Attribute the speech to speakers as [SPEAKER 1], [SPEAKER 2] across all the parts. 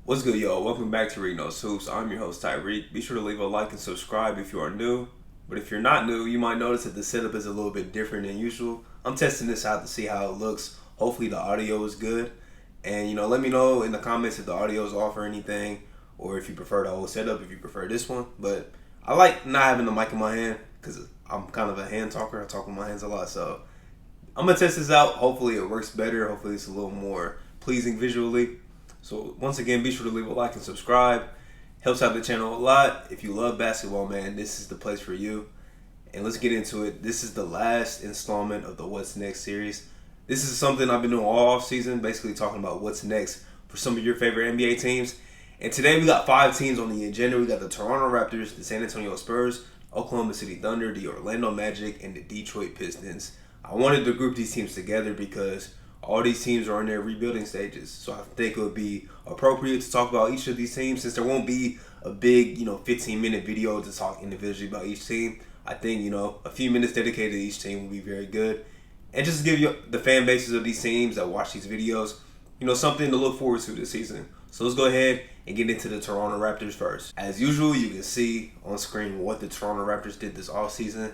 [SPEAKER 1] What's good, y'all? Welcome back to Reading Those Hoops. I'm your host, Tyreek. Be sure to leave a like and subscribe if you are new. But if you're not new, you might notice that the setup is a little bit different than usual. I'm testing this out to see how it looks. Hopefully the audio is good. And, let me know in the comments if the audio is off or anything, or if you prefer the old setup, if you prefer this one. But I like not having the mic in my hand because I'm kind of a hand talker. I talk with my hands a lot. So I'm going to test this out. Hopefully it works better. Hopefully it's a little more pleasing visually. So once again, be sure to leave a like and subscribe. Helps out the channel a lot. If you love basketball, man, this is the place for you. And let's get into it. This is the last installment of the What's Next series. This is something I've been doing all off season, basically talking about what's next for some of your favorite NBA teams. And today we got 5 teams on the agenda. We got the Toronto Raptors, the San Antonio Spurs, Oklahoma City Thunder, the Orlando Magic, and the Detroit Pistons. I wanted to group these teams together because all these teams are in their rebuilding stages. So I think it would be appropriate to talk about each of these teams since there won't be a big, 15-minute video to talk individually about each team. I think, a few minutes dedicated to each team will be very good. And just to give you the fan bases of these teams that watch these videos, something to look forward to this season. So let's go ahead and get into the Toronto Raptors first. As usual, you can see on screen what the Toronto Raptors did this offseason.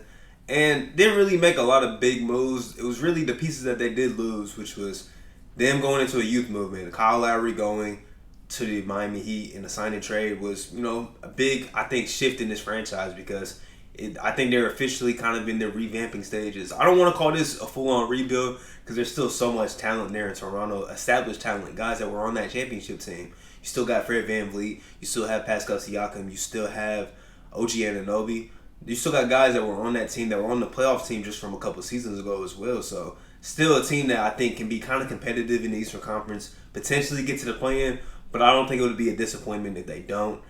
[SPEAKER 1] And didn't really make a lot of big moves. It was really the pieces that they did lose, which was them going into a youth movement. Kyle Lowry going to the Miami Heat in the signing trade was, a big, I think, shift in this franchise because I think they're officially kind of in their revamping stages. I don't want to call this a full-on rebuild because there's still so much talent there in Toronto, established talent, guys that were on that championship team. You still got Fred VanVleet. You still have Pascal Siakam. You still have OG Anunoby. You still got guys that were on that team that were on the playoff team just from a couple seasons ago as well. So still a team that I think can be kind of competitive in the Eastern Conference, potentially get to the play-in, but I don't think it would be a disappointment if they don't.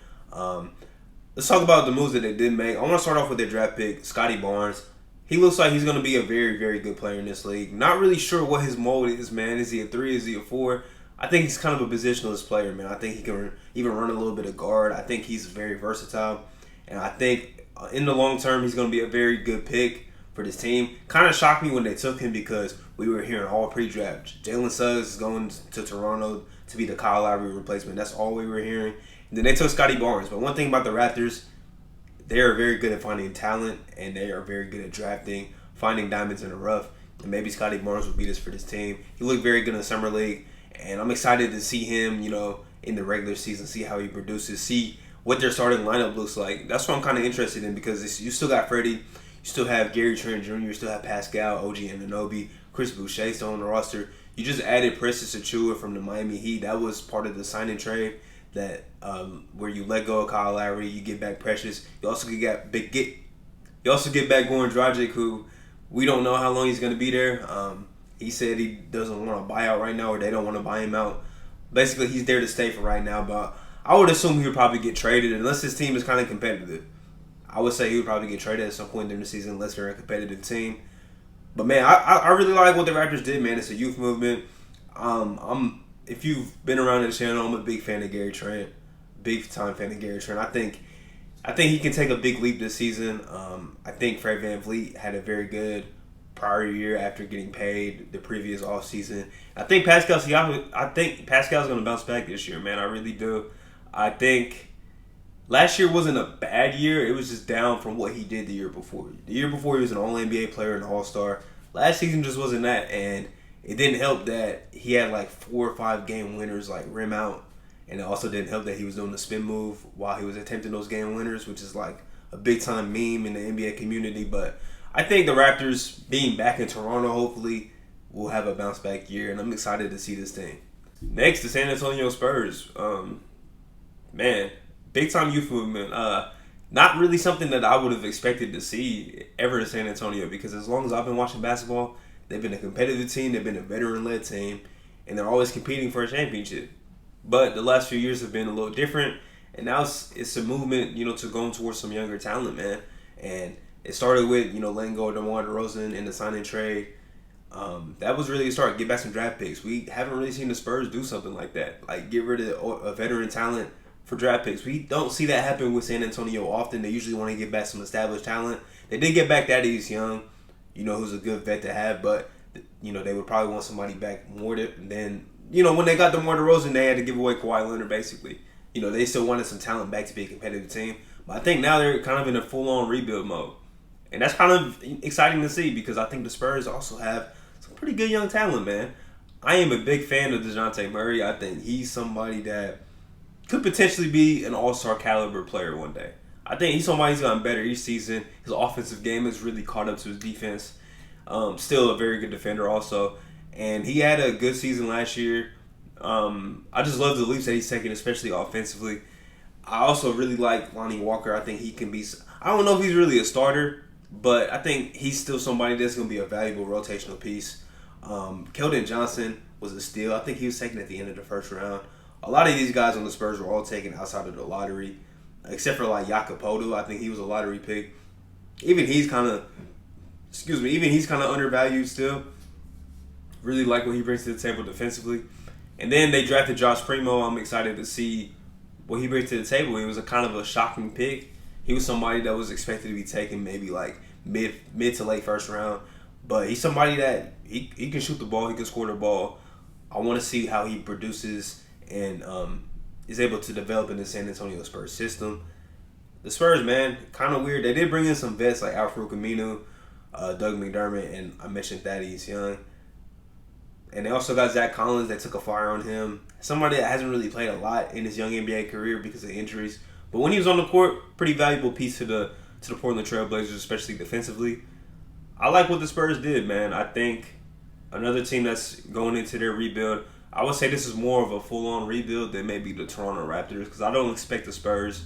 [SPEAKER 1] Let's talk about the moves that they did make. I want to start off with their draft pick, Scotty Barnes. He looks like he's going to be a very, very good player in this league. Not really sure what his mold is, man. Is he a 3? Is he a 4? I think he's kind of a positionalist player, man. I think he can even run a little bit of guard. I think he's very versatile. And I think in the long term, he's going to be a very good pick for this team. Kind of shocked me when they took him because we were hearing all pre-draft. Jalen Suggs is going to Toronto to be the Kyle Lowry replacement. That's all we were hearing. And then they took Scotty Barnes. But one thing about the Raptors, they are very good at finding talent, and they are very good at drafting, finding diamonds in the rough. And maybe Scotty Barnes will be this for this team. He looked very good in the summer league, and I'm excited to see him, in the regular season, see how he produces, see what their starting lineup looks like. That's what I'm kind of interested in because you still got Freddie, you still have Gary Trent Jr., you still have Pascal, OG Anunoby, Chris Boucher still on the roster. You just added Precious Achiuwa from the Miami Heat. That was part of the signing trade that where you let go of Kyle Lowry, you get back Precious. You also get back Goran Dragic, who we don't know how long he's going to be there. He said he doesn't want to buy out right now, or they don't want to buy him out. Basically, he's there to stay for right now, but I would assume he would probably get traded unless his team is kind of competitive. I would say he would probably get traded at some point during the season unless they're a competitive team. But man, I really like what the Raptors did, man. It's a youth movement. If you've been around the channel, I'm a big fan of Gary Trent. Big time fan of Gary Trent. I think he can take a big leap this season. I think Fred VanVleet had a very good prior year after getting paid the previous offseason. I think Pascal's going to bounce back this year, man. I really do. I think last year wasn't a bad year. It was just down from what he did the year before. The year before, he was an All-NBA player and All-Star. Last season just wasn't that, and it didn't help that he had like 4 or 5 game winners, like rim out, and it also didn't help that he was doing the spin move while he was attempting those game winners, which is like a big-time meme in the NBA community. But I think the Raptors being back in Toronto, hopefully, will have a bounce-back year, and I'm excited to see this team. Next, the San Antonio Spurs. Man, big time youth movement. Not really something that I would have expected to see ever in San Antonio because as long as I've been watching basketball, they've been a competitive team, they've been a veteran-led team, and they're always competing for a championship. But the last few years have been a little different, and now it's a movement, to going towards some younger talent, man. And it started with, letting go of DeMar DeRozan in the signing trade. That was really a start. Get back some draft picks. We haven't really seen the Spurs do something like that, like get rid of a veteran talent for draft picks. We don't see that happen with San Antonio often. They usually want to get back some established talent. They did get back Thaddeus Young, who's a good vet to have, but they would probably want somebody back more than when they got DeMar DeRozan, they had to give away Kawhi Leonard, basically. They still wanted some talent back to be a competitive team. But I think now they're kind of in a full-on rebuild mode. And that's kind of exciting to see because I think the Spurs also have some pretty good young talent, man. I am a big fan of DeJounte Murray. I think he's somebody that could potentially be an all-star caliber player one day. I think he's somebody who's gotten better each season. His offensive game has really caught up to his defense. Still a very good defender also. And he had a good season last year. I just love the leaps that he's taking, especially offensively. I also really like Lonnie Walker. I think he can be... I don't know if he's really a starter, but I think he's still somebody that's going to be a valuable rotational piece. Keldon Johnson was a steal. I think he was taken at the end of the first round. A lot of these guys on the Spurs were all taken outside of the lottery, except for like Jakob. I think he was a lottery pick. Even he's kind of undervalued still. Really like what he brings to the table defensively. And then they drafted Josh Primo. I'm excited to see what he brings to the table. He was a kind of a shocking pick. He was somebody that was expected to be taken maybe like mid to late first round. But he's somebody that he can shoot the ball, he can score the ball. I want to see how he produces and is able to develop in the San Antonio Spurs system. The Spurs, man, kind of weird. They did bring in some vets like Al-Farouq Aminu, Doug McDermott, and I mentioned Thaddeus Young. And they also got Zach Collins that took a fire on him. Somebody that hasn't really played a lot in his young NBA career because of injuries. But when he was on the court, pretty valuable piece to the Portland Trail Blazers, especially defensively. I like what the Spurs did, man. I think another team that's going into their rebuild, I would say this is more of a full-on rebuild than maybe the Toronto Raptors because I don't expect the Spurs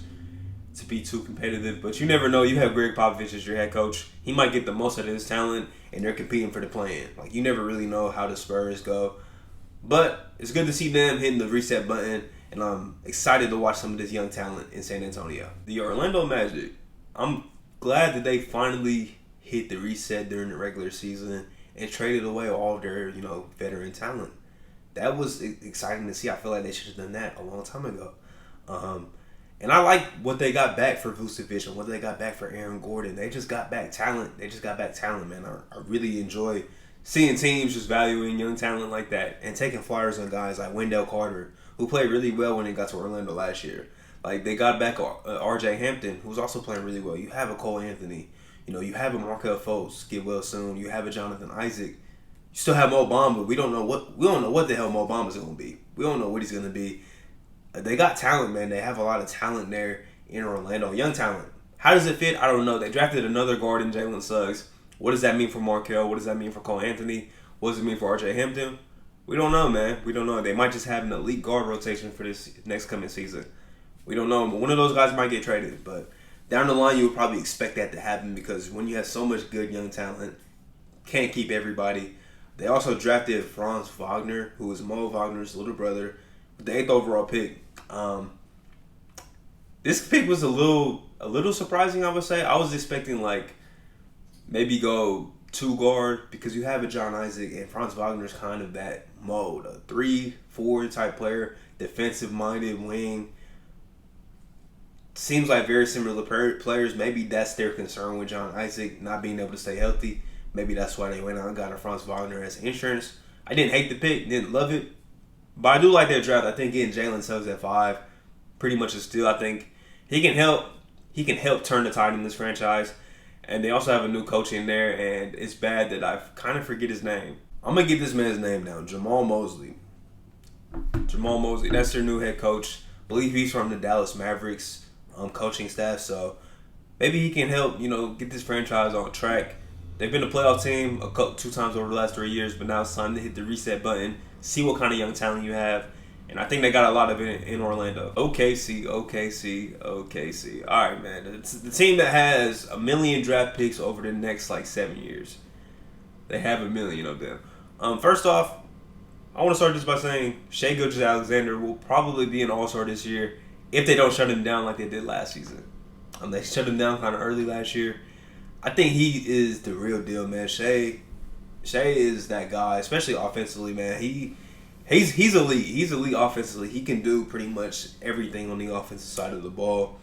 [SPEAKER 1] to be too competitive. But you never know. You have Greg Popovich as your head coach. He might get the most out of his talent, and they're competing for the play-in. Like, you never really know how the Spurs go. But it's good to see them hitting the reset button, and I'm excited to watch some of this young talent in San Antonio. The Orlando Magic, I'm glad that they finally hit the reset during the regular season and traded away all of their, veteran talent. That was exciting to see. I feel like they should have done that a long time ago. And I like what they got back for Vucevic and what they got back for Aaron Gordon. They just got back talent. Man. I really enjoy seeing teams just valuing young talent like that and taking flyers on guys like Wendell Carter, who played really well when they got to Orlando last year. Like, they got back R.J. Hampton, who's also playing really well. You have a Cole Anthony. You have a Markelle Fultz, get well soon. You have a Jonathan Isaac. You still have Mo Bamba. We don't know what the hell Mo Bamba's going to be. We don't know what he's going to be. They got talent, man. They have a lot of talent there in Orlando. Young talent. How does it fit? I don't know. They drafted another guard in Jalen Suggs. What does that mean for Markelle? What does that mean for Cole Anthony? What does it mean for R.J. Hampton? We don't know, man. We don't know. They might just have an elite guard rotation for this next coming season. We don't know. But one of those guys might get traded. But down the line, you would probably expect that to happen because when you have so much good young talent, can't keep everybody. They also drafted Franz Wagner, who is Mo Wagner's little brother, with the 8th overall pick. This pick was a little surprising, I would say. I was expecting maybe go 2 guard because you have a John Isaac and Franz Wagner's kind of that mode, a 3-4 type player, defensive minded wing. Seems like very similar players. Maybe that's their concern with John Isaac not being able to stay healthy. Maybe that's why they went out and got a Franz Wagner as insurance. I didn't hate the pick, didn't love it. But I do like their draft. I think getting Jalen Suggs at 5 pretty much a steal. I think he can help turn the tide in this franchise. And they also have a new coach in there, and it's bad that I kind of forget his name. I'm going to get this man's name down, Jamal Mosley. That's their new head coach. I believe he's from the Dallas Mavericks coaching staff, so maybe he can help, get this franchise on track. They've been a playoff team 2 times over the last 3 years, but now it's time to hit the reset button, see what kind of young talent you have, and I think they got a lot of it in Orlando. OKC. All right, man. It's the team that has 1 million draft picks over the next 7 years. They have 1 million of them. First off, I want to start just by saying Shai Gilgeous-Alexander will probably be an all-star this year if they don't shut him down like they did last season. They shut him down kind of early last year. I think he is the real deal, man. Shai is that guy, especially offensively, man. He's elite. He's elite offensively. He can do pretty much everything on the offensive side of the ball.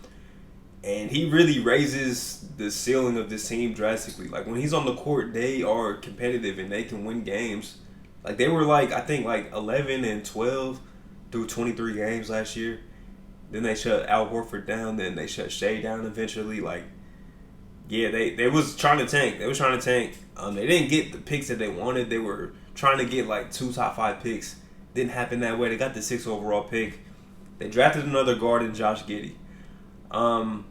[SPEAKER 1] And he really raises the ceiling of this team drastically. When he's on the court, they are competitive and they can win games Like they were like I think like 11-12 through 23 games last year. Then they shut Al Horford down. Then they shut Shea down eventually. Like yeah, they was trying to tank. They was trying to tank. They didn't get the picks that they wanted. They were trying to get like 2 top 5 picks. Didn't happen that way. They got the 6th overall pick. They drafted another guard in Josh Giddey. I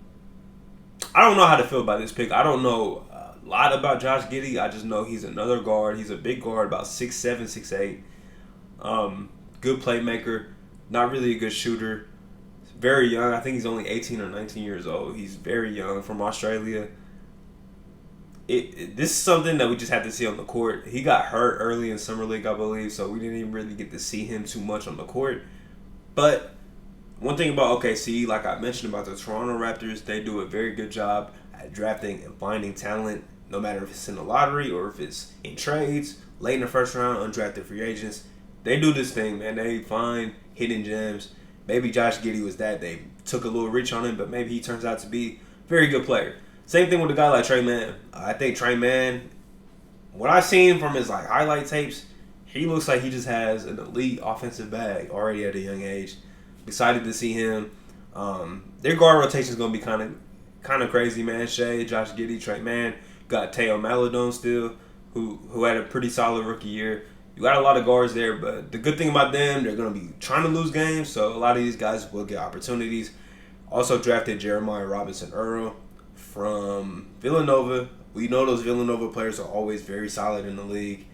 [SPEAKER 1] don't know how to feel about this pick. I don't know a lot about Josh Giddey. I just know he's another guard. He's a big guard, about 6'7", 6'8". Good playmaker. Not really a good shooter. Very young. I think he's only 18 or 19 years old. He's very young, from Australia. This is something that we just have to see on the court. He got hurt early in Summer League, I believe, so we didn't even really get to see him too much on the court. But one thing about OKC, like I mentioned about the Toronto Raptors, they do a very good job at drafting and finding talent, no matter if it's in the lottery or if it's in trades, late in the first round, undrafted free agents. They do this thing, man. They find hidden gems. Maybe Josh Giddey was that. They took a little reach on him, but maybe he turns out to be a very good player. Same thing with a guy like Trey Mann. I think Trey Mann, what I've seen from his like highlight tapes, he looks like he just has an elite offensive bag already at a young age. Excited to see him. Their guard rotation is going to be kind of crazy, man. Shea, Josh Giddey, Trey Mann. Got Teo Maledon still, who had a pretty solid rookie year. You got a lot of guards there, but the good thing about them, they're going to be trying to lose games, so a lot of these guys will get opportunities. Also drafted Jeremiah Robinson-Earl from Villanova. We know those Villanova players are always very solid in the league.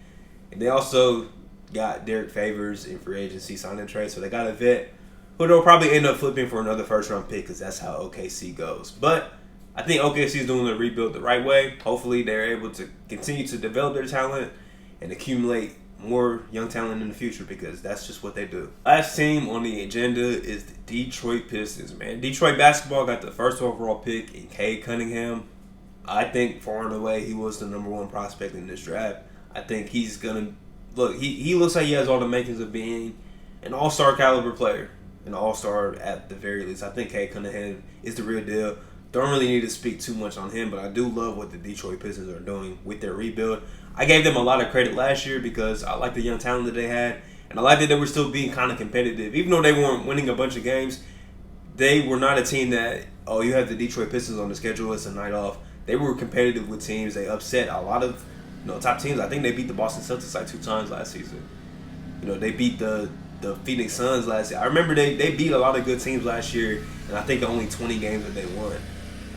[SPEAKER 1] And they also got Derek Favors in free agency, sign and trade, so they got a vet who they'll probably end up flipping for another first-round pick because that's how OKC goes. But I think OKC is doing the rebuild the right way. Hopefully they're able to continue to develop their talent and accumulate more young talent in the future because that's just what they do. Last team on the agenda is the Detroit Pistons, man. Detroit basketball got the 1st overall pick in Cade Cunningham. I think far and away he was the number 1 prospect in this draft. I think he's going to look, he looks like he has all the makings of being an all-star caliber player. An all-star at the very least. I think Cade Cunningham is the real deal. Don't really need to speak too much on him, but I do love what the Detroit Pistons are doing with their rebuild. I gave them a lot of credit last year because I like the young talent that they had, and I like that they were still being kind of competitive. Even though they weren't winning a bunch of games, they were not a team that, oh, you have the Detroit Pistons on the schedule, it's a night off. They were competitive with teams. They upset a lot of top teams. I think they beat the Boston Celtics like 2 times last season. They beat the Phoenix Suns last year. I remember they beat a lot of good teams last year, and I think only 20 games that they won.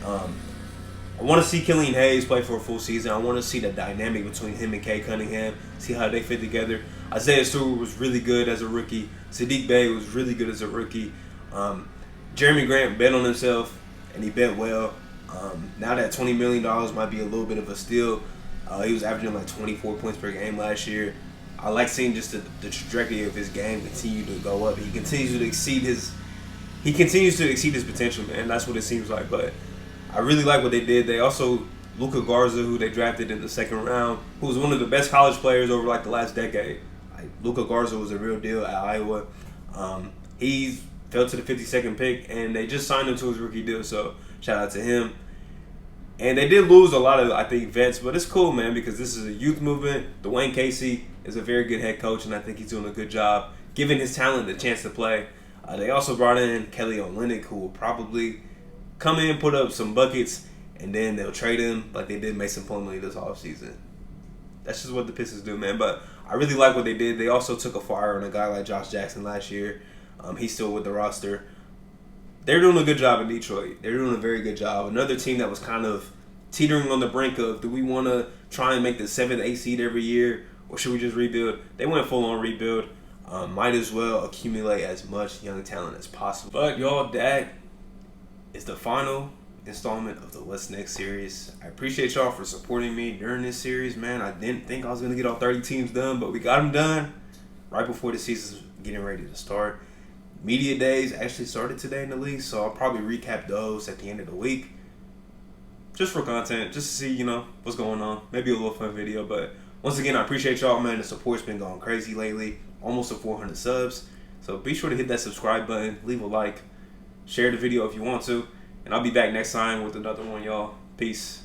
[SPEAKER 1] I want to see Killian Hayes play for a full season. I want to see the dynamic between him and Cade Cunningham, see how they fit together. Isaiah Stewart was really good as a rookie. Sadiq Bey was really good as a rookie. Jeremy Grant bet on himself, and he bet well. Now that $20 million might be a little bit of a steal. He was averaging like 24 points per game last year. I like seeing just the trajectory of his game continue to go up. He continues to exceed his potential, man. That's what it seems like. But I really like what they did. They also Luka Garza, who they drafted in the 2nd round, who was one of the best college players over like the last decade. Like Luka Garza was a real deal at Iowa. He fell to the 52nd pick, and they just signed him to his rookie deal. So shout out to him. And they did lose a lot of, I think, vets, but it's cool, man, because this is a youth movement. Dwayne Casey is a very good head coach, and I think he's doing a good job giving his talent the chance to play. They also brought in Kelly Olynyk, who will probably come in, put up some buckets, and then they'll trade him like they did Mason Plumlee this offseason. That's just what the Pistons do, man. But I really like what they did. They also took a flyer on a guy like Josh Jackson last year. He's still with the roster. They're doing a good job in Detroit. They're doing a very good job. Another team that was kind of teetering on the brink of, do we want to try and make the 7th, 8th seed every year, or should we just rebuild? They went full-on rebuild. Might as well accumulate as much young talent as possible. But, y'all, that is the final installment of the What's Next series. I appreciate y'all for supporting me during this series, man. I didn't think I was going to get all 30 teams done, but we got them done right before the season's getting ready to start. Media days actually started today in the league, so I'll probably recap those at the end of the week. Just for content, just to see, what's going on. Maybe a little fun video, but once again, I appreciate y'all, man. The support's been going crazy lately. Almost to 400 subs. So be sure to hit that subscribe button, leave a like, share the video if you want to, and I'll be back next time with another one, y'all. Peace.